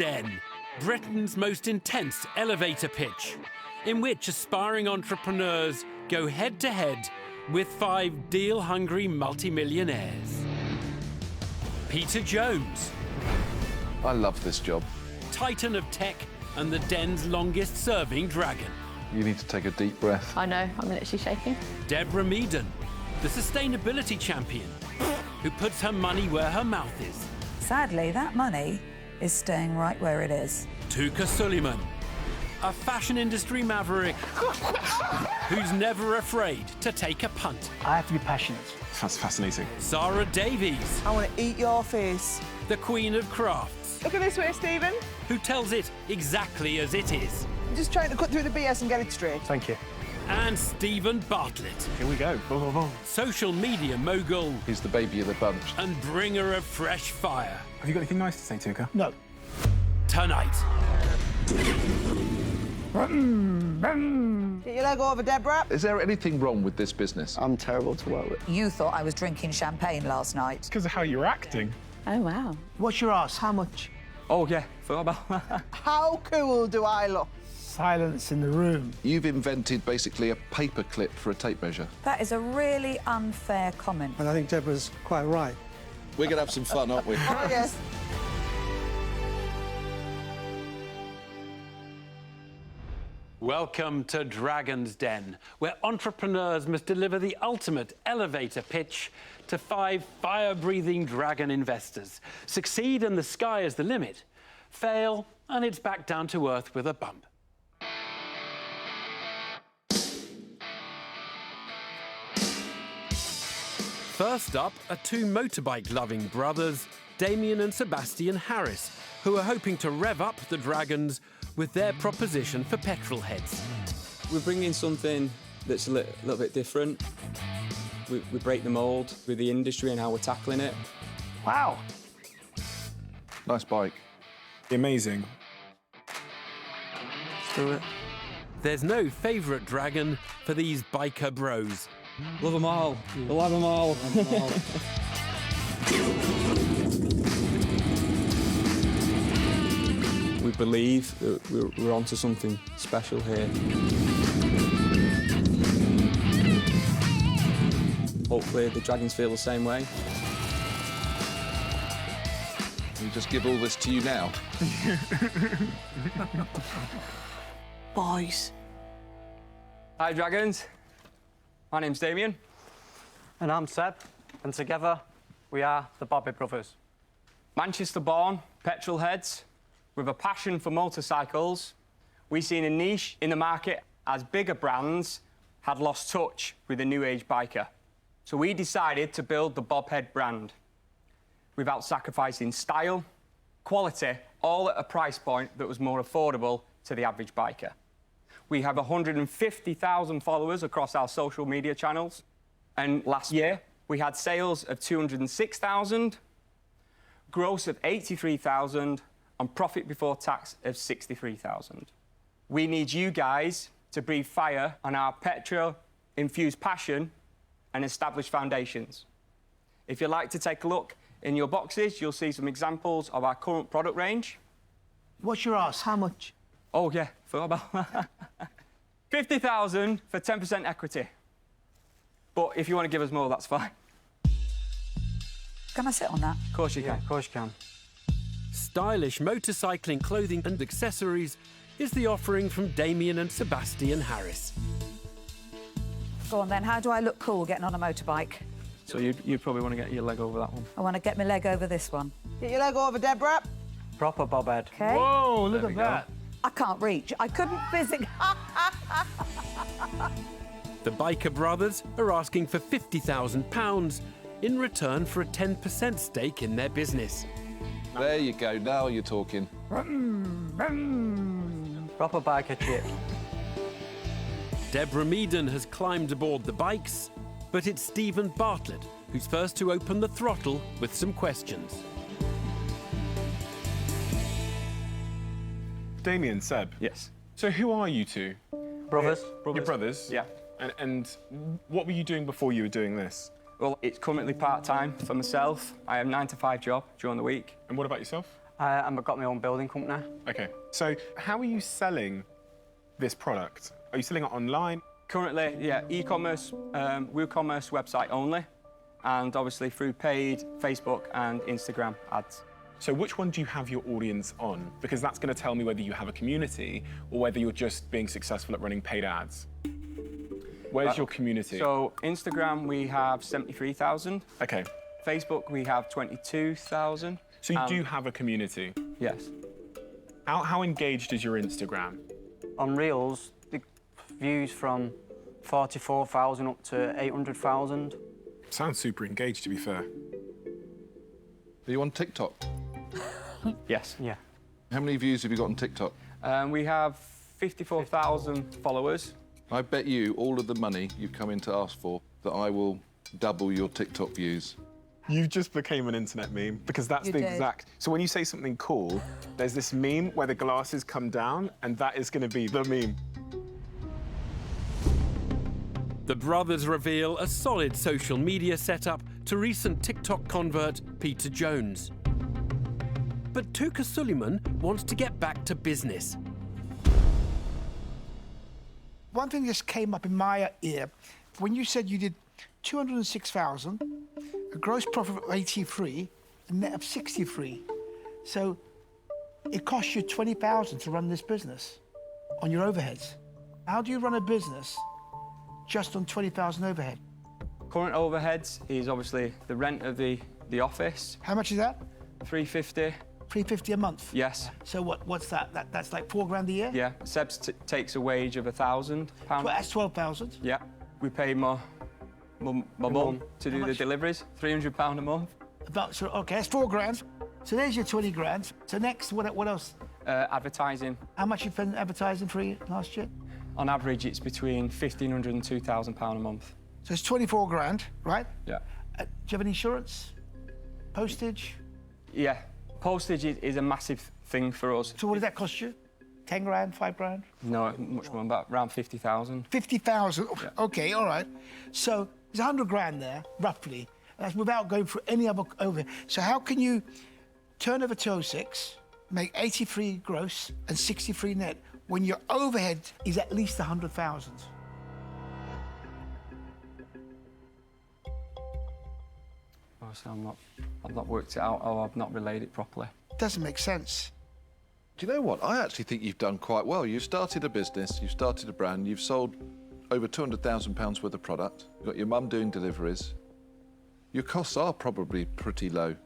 Den, Britain's most intense elevator pitch, in which aspiring entrepreneurs go head-to-head with 5 deal-hungry multimillionaires. Peter Jones, I love this job. titan of tech and the Den's longest-serving dragon. You need to take a deep breath. I know, I'm literally shaking. Deborah Meaden, the sustainability champion, who puts her money where her mouth is. Sadly, that money is staying right where it is. Tuka Suleiman, a fashion industry maverick who's never afraid to take a punt. I have to be passionate. That's fascinating. Sarah Davies, I want to eat your face. the queen of crafts, Look at this way, Stephen. who tells it exactly as it is. I'm just trying to cut through the BS and get it straight. Thank you. And Stephen Bartlett, Here we go. Boom, boom, boom. social media mogul He's the baby of the bunch. and bringer of fresh fire. Have you got anything nice to say, Tuka? No. Tonight, Get your leg over, Deborah. Is there anything wrong with this business? I'm terrible to work with. You thought I was drinking champagne last night. Because of how you're acting. Oh, wow. What's your ask? How much? Oh, yeah, forgot about that. How cool do I look? Silence in the room. You've invented basically a paper clip for a tape measure. That is a really unfair comment. And I think Deborah's quite right. We're going to have some fun, aren't we? Oh, yes. welcome to Dragon's Den, where entrepreneurs must deliver the ultimate elevator pitch to 5 fire-breathing dragon investors. Succeed and the sky is the limit. Fail and it's back down to earth with a bump. First up are 2 motorbike-loving brothers, Damien and Sebastian Harris, who are hoping to rev up the dragons with their proposition for petrol heads. We're bringing something that's a little bit different. We break the mould with the industry and how we're tackling it. Wow. Nice bike. Amazing. Let's do it. There's no favourite dragon for these biker bros. Love them all. Love them all. We believe that we're onto something special here. Hopefully the dragons feel the same way. We just give all this to you now. Boys. Hi, dragons. My name's Damien. And I'm Seb. And together, we are the BOBHEAD brothers. Manchester-born petrol heads with a passion for motorcycles. We seen a niche in the market as bigger brands had lost touch with the new age biker. So we decided to build the BOBHEAD brand without sacrificing style, quality, all at a price point that was more affordable to the average biker. We have 150,000 followers across our social media channels. And last year, we had sales of 206,000, gross of 83,000, and profit before tax of 63,000. We need you guys to breathe fire on our petrol-infused passion and establish foundations. If you'd like to take a look in your boxes, you'll see some examples of our current product range. What's your ask? How much? Oh, yeah, forgot about that. 50,000 for 10% equity. But if you want to give us more, that's fine. Can I sit on that? Of course you can. Of course you can. Stylish motorcycling clothing and accessories is the offering from Damien and Sebastian Harris. Go on then, how do I look cool getting on a motorbike? So you'd probably want to get your leg over that one. I want to get my leg over this one. Get your leg over, Deborah. Proper BOBHEAD. Okay. Whoa, look at that. I can't reach. I couldn't physically. The biker brothers are asking for £50,000 in return for a 10% stake in their business. There you go, now you're talking. Proper biker chip. Deborah Meaden has climbed aboard the bikes, but it's Stephen Bartlett who's first to open the throttle with some questions. Damien, Seb. Yes. So who are you two? Brothers. Your brothers? Yeah. And what were you doing before you were doing this? Well, it's currently part-time for myself. I have a 9-to-5 job during the week. And what about yourself? I've got my own building company. Okay. So how are you selling this product? Are you selling it online? Currently, yeah, e-commerce, WooCommerce website only, and obviously through paid Facebook and Instagram ads. So which one do you have your audience on? Because that's going to tell me whether you have a community or whether you're just being successful at running paid ads. Where's your community? So Instagram, we have 73,000. Okay. Facebook, we have 22,000. So you do have a community? Yes. How engaged is your Instagram? On Reels, the views from 44,000 up to 800,000. Sounds super engaged, to be fair. Are you on TikTok? Yes. Yeah. How many views have you got on TikTok? We have 54,000 followers. I bet you all of the money you've come in to ask for that I will double your TikTok views. You just became an internet meme because that's You the did. exact... So when you say something cool, there's this meme where the glasses come down and that is going to be the meme. The brothers reveal a solid social media setup to recent TikTok convert Peter Jones. But Tuka Suleiman wants to get back to business. One thing just came up in my ear when you said you did 206,000, a gross profit of 83, a net of 63. So it costs you 20,000 to run this business on your overheads. How do you run a business just on 20,000 overhead? Current overheads is obviously the rent of the office, How much is that? 350. 350 a month. Yes. So what's that? That's like 4 grand a year. Yeah. Sebs takes a wage of £1,000. Well, that's 12,000. Yeah. We pay my mum to do the much? deliveries, £300 a month. About so okay, that's 4 grand. So there's your 20 grand. So next, what else? Advertising. How much you spent advertising for last year? On average, it's between £1,500 and £2,000 a month. So it's 24 grand, right? Yeah. Do you have any insurance? Postage? Yeah. Postage is a massive thing for us. So what did that cost you? 10 grand, 5 grand? No, much more, about around 50,000. 50,000. Okay, all right. So there's 100 grand there, roughly. That's without going through any other overhead. So how can you turn over 206, make 83 gross and 63 net when your overhead is at least 100,000? So I've not worked it out, or I've not relayed it properly. Doesn't make sense. Do you know what? I actually think you've done quite well. You've started a business, you've started a brand, you've sold over £200,000 worth of product. You've got your mum doing deliveries. Your costs are probably pretty low.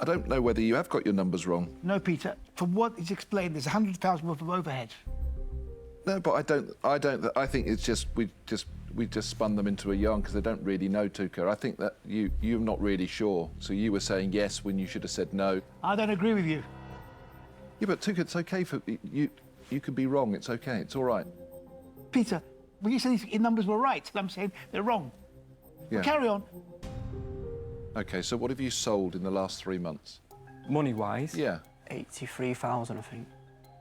I don't know whether you have got your numbers wrong. No, Peter. From what is explained, there's 100,000 worth of overhead. No, but I think it's just we just spun them into a yarn because they don't really know, Tuka. I think that you're not really sure. So you were saying yes when you should have said no. I don't agree with you. Yeah, but Tuka, it's okay for you. You can be wrong. It's okay. It's all right. Peter, when you said your numbers were right, I'm saying they're wrong. Yeah. Carry on. Okay. So what have you sold in the last 3 months? Money-wise? Yeah. 83,000, I think.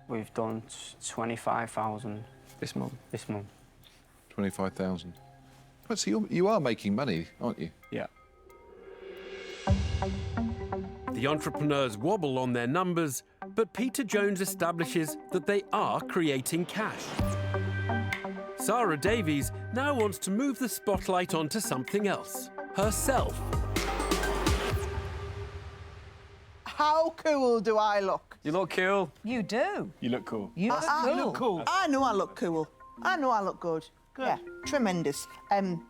We've done 25,000 This month. this month. 25,000. But so you are making money, aren't you? Yeah. The entrepreneurs wobble on their numbers, but Peter Jones establishes that they are creating cash. Sarah Davies now wants to move the spotlight onto something else, herself. How cool do I look? You look cool. You do. You look cool. You look cool. I know I look cool. I know I look good. Yeah, tremendous. And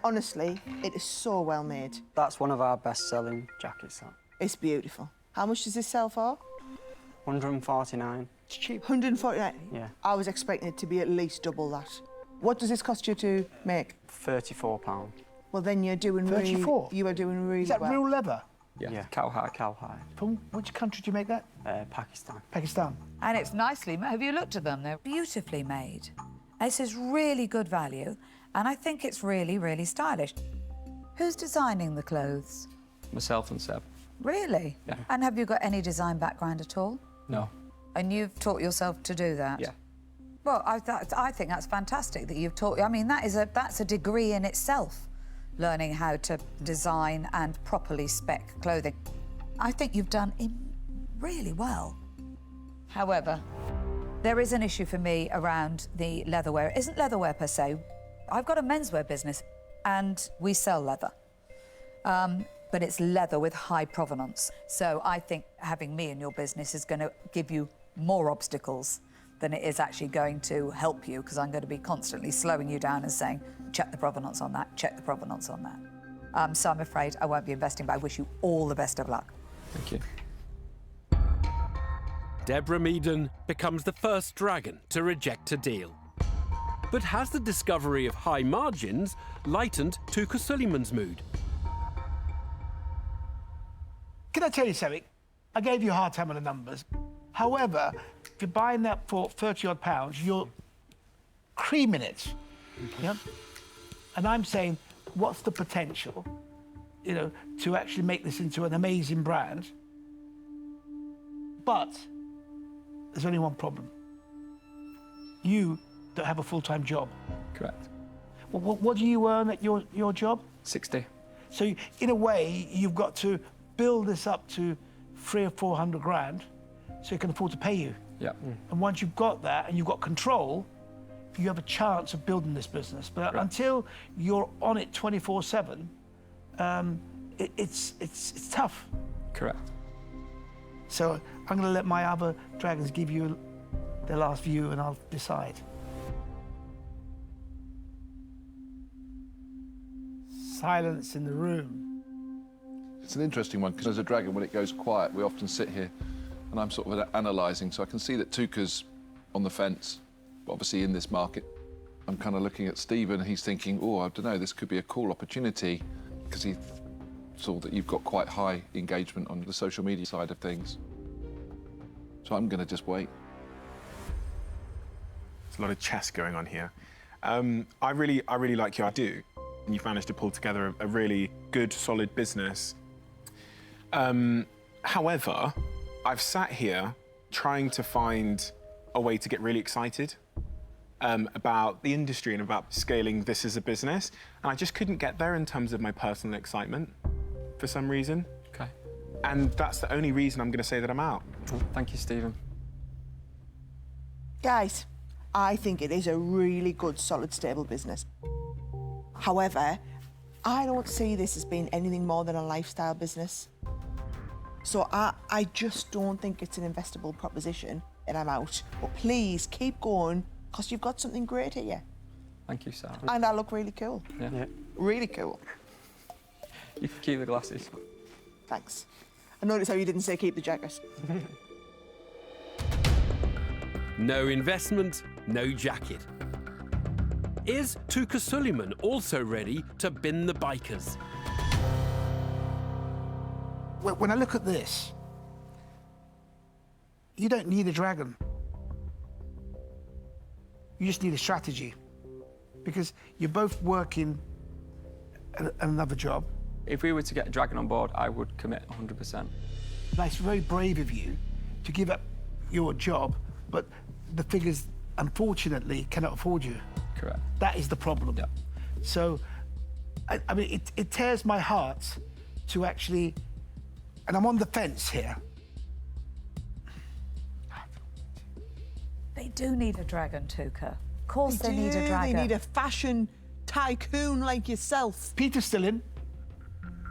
honestly, it is so well made. That's one of our best-selling jackets, that. It's beautiful. How much does this sell for? 149. It's cheap. 149. Yeah. I was expecting it to be at least double that. What does this cost you to make? £34. Well, then you're doing 34? You are doing really Is that well. real leather? Yeah. Cow high. Cow high. From which country do you make that? Pakistan. Pakistan. And it's nicely made. Have you looked at them? They're beautifully made. This is really good value, and I think it's really, really stylish. Who's designing the clothes? Myself and Seb. Really? Yeah. And have you got any design background at all? No. And you've taught yourself to do that? Yeah. Well, I think that's fantastic that you've taught. I mean, that's a degree in itself, learning how to design and properly spec clothing. I think you've done really well. However, there is an issue for me around the leatherware. It isn't leatherware per se. I've got a menswear business and we sell leather. But it's leather with high provenance. So I think having me in your business is going to give you more obstacles than it is actually going to help you, because I'm going to be constantly slowing you down and saying, check the provenance on that, check the provenance on that. So I'm afraid I won't be investing, but I wish you all the best of luck. Thank you. Deborah Meaden becomes the first dragon to reject a deal. But has the discovery of high margins lightened Tuka Suleiman's mood? Can I tell you something? I gave you a hard time on the numbers. However, if you're buying that for 30-odd pounds, you're creaming it. Yeah? And I'm saying, what's the potential, you know, to actually make this into an amazing brand? But there's only one problem. You don't have a full-time job. Correct. Well, what do you earn at your job? 60. So in a way, you've got to build this up to 300 or 400 grand so it can afford to pay you. Yeah. And once you've got that and you've got control, you have a chance of building this business. But until you're on it 24/7, it's tough. Correct. So I'm going to let my other dragons give you their last view and I'll decide. Silence in the room. It's an interesting one, because as a dragon, when it goes quiet, we often sit here and I'm sort of analysing. So I can see that Tuka's on the fence, but obviously in this market. I'm kind of looking at Stephen, he's thinking, oh, I don't know, this could be a cool opportunity, because he saw that you've got quite high engagement on the social media side of things. So I'm going to just wait. There's a lot of chess going on here. I really like you, I do. And you've managed to pull together a really good, solid business. However, I've sat here trying to find a way to get really excited about the industry and about scaling this as a business. And I just couldn't get there in terms of my personal excitement for some reason. Okay. And that's the only reason I'm going to say that I'm out. Well, thank you, Stephen. Guys, I think it is a really good, solid, stable business. However, I don't see this as being anything more than a lifestyle business. So I just don't think it's an investable proposition, and I'm out. But please keep going, because you've got something great here. Thank you, Sarah. And I look really cool. Yeah. Really cool. You can keep the glasses. Thanks. I noticed how you didn't say keep the jacket. No investment, no jacket. Is Tuka Suleiman also ready to bin the bikers? When I look at this, you don't need a dragon. You just need a strategy, because you're both working at another job. If we were to get a dragon on board, I would commit 100%. It's very brave of you to give up your job, but the figures, unfortunately, cannot afford you. Correct. That is the problem. Yeah. So, I mean, it tears my heart to actually, and I'm on the fence here. They do need a dragon, Tuka. Of course they need a dragon. They need a fashion tycoon like yourself. Peter's still in.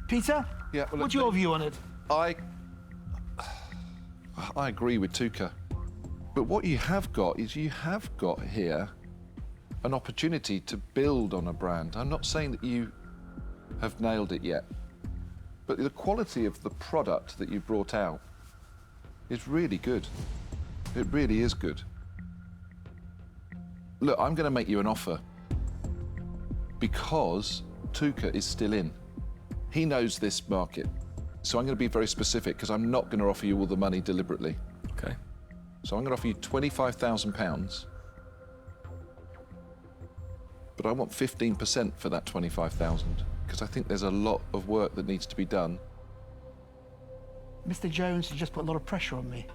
Peter? Yeah, well, what's your view on it? I agree with Tuka. But what you have got is you have got here an opportunity to build on a brand. I'm not saying that you have nailed it yet, but the quality of the product that you brought out is really good. It really is good. Look, I'm going to make you an offer because Tuka is still in. He knows this market. So I'm going to be very specific, because I'm not going to offer you all the money deliberately. Okay. So I'm going to offer you £25,000, but I want 15% for that 25,000, because I think there's a lot of work that needs to be done. Mr. Jones has just put a lot of pressure on me.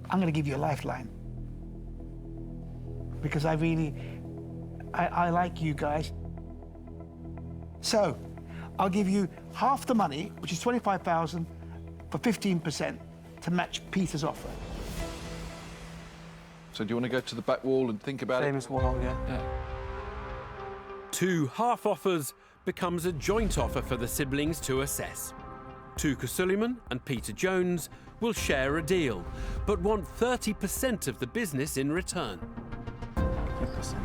I'm going to give you a lifeline, because I like you guys. So, I'll give you half the money, which is 25,000, for 15% to match Peter's offer. So do you want to go to the back wall and think about Famous wall, yeah. Two half offers becomes a joint offer for the siblings to assess. Tuka Suleiman and Peter Jones will share a deal, but want 30% of the business in return. 30%.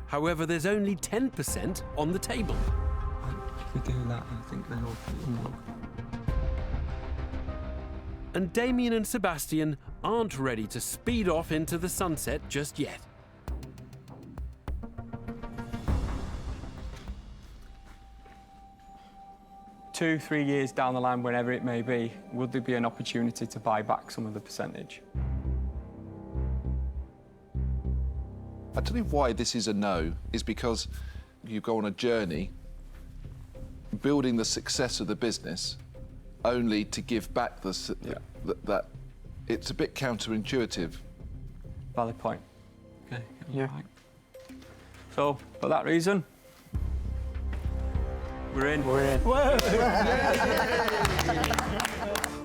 However, there's only 10% on the table. If we do that, I think they'll unlock. And Damien and Sebastian aren't ready to speed off into the sunset just yet. Two, 3 years down the line, whenever it may be, would there be an opportunity to buy back some of the percentage? I tell you why this is a no, is because you go on a journey building the success of the business only to give back that it's a bit counterintuitive. Valid point. Okay, Yeah. right. So, for that reason, we're in. We're in.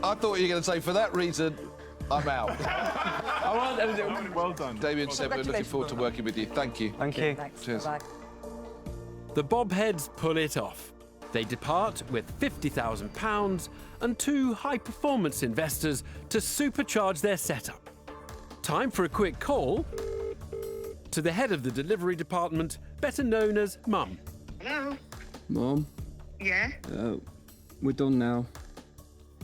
I thought you were going to say, for that reason, I'm out. Well done. Damien said we're looking forward to working with you. Thank you. Thank you. Thanks. Cheers. Bye. The Bobheads pull it off. They depart with £50,000 and two high-performance investors to supercharge their setup. Time for a quick call to the head of the delivery department, better known as Mum. Hello? Mum, Yeah? we're done now.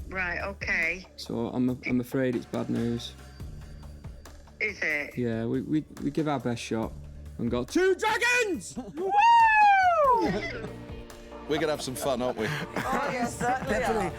Right, okay. So I'm afraid it's bad news. Is it? Yeah, we give our best shot and got 2 dragons! We're going to have some fun, aren't we? Oh, yes, certainly.